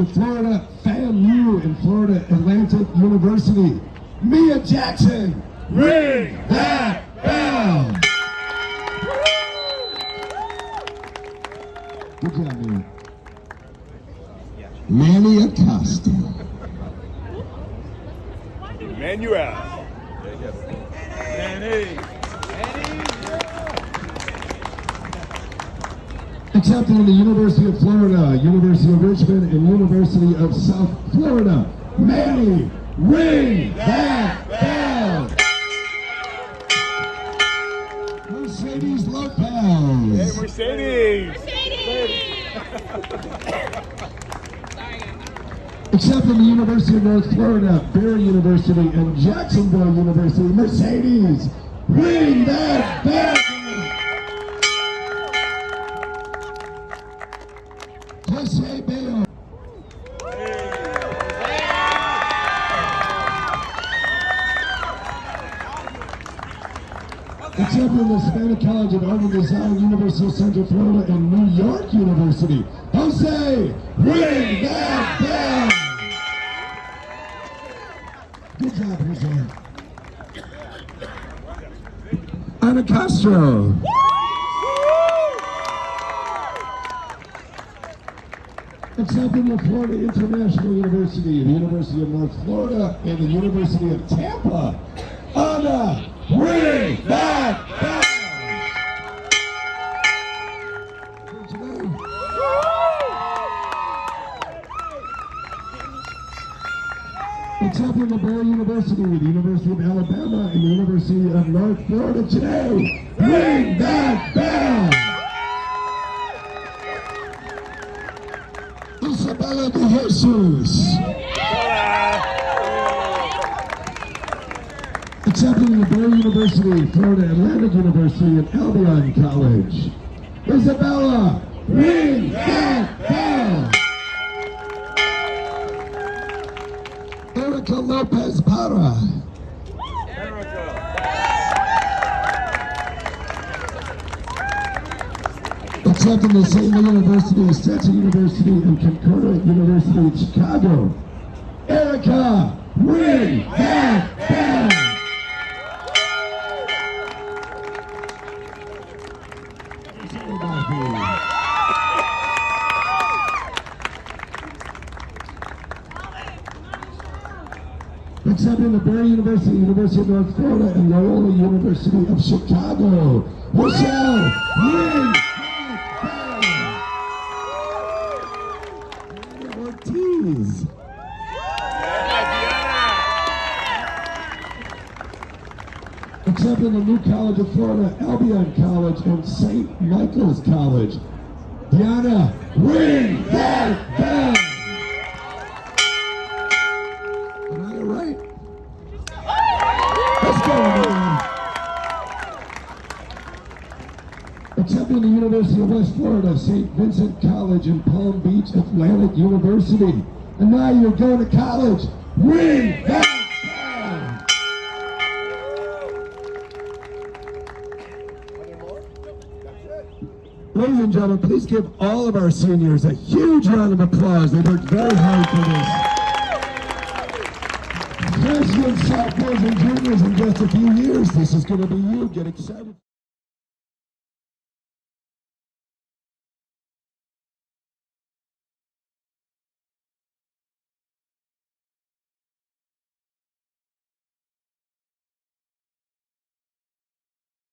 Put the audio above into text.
Florida FAMU in Florida Atlantic University. Mia Jackson, ring that bell. Good job, Mia. Manny Acosta. Emmanuel. Manny. Accepted in the University of Florida, University of Richmond, and University of South Florida. Manny, ring that bell. Mercedes Lopez. Hey, Mercedes. Accepted in the University of North Florida, Barry University, and Jacksonville University. Mercedes, ring that bell. Jose Bayo. Accepted in the Hispanic College of Art and Design, University of Central Florida, and New York University. Jose, ring that bell. Good job, Jose. Ana Castro. Accepted in the Florida International University, the University of North Florida, and the University of Tampa. Ana, ring that bell. Accepted in the Barry University, the University of Alabama, and the University of North Florida today. Ring that bell. Isabella de Jesus. Accepted in the Barry University, Florida Atlantic University, and Albion College. Isabella, ring that bell. Erica Lopez Parra. Accepted in the St. Louis University, Stetson University, and Concordia University of Chicago. Erica, ring that bell. Accepted in the Barry University, University of North Florida, and Loyola University of Chicago. Michelle, ring that bell. Ortiz. Accepted in the New College of Florida, Albion College, and St. Michael's College. Diana, ring that bell. Am I right? Let's go, man. Accepted in the University of West Florida, St. Vincent College, and Palm Beach Atlantic University. And now you're going to college. Ring that bell. Ladies and gentlemen, please give all of our seniors a huge round of applause. They worked very hard for this. Freshmen, sophomores, and juniors, in just a few years, this is going to be you. Get excited.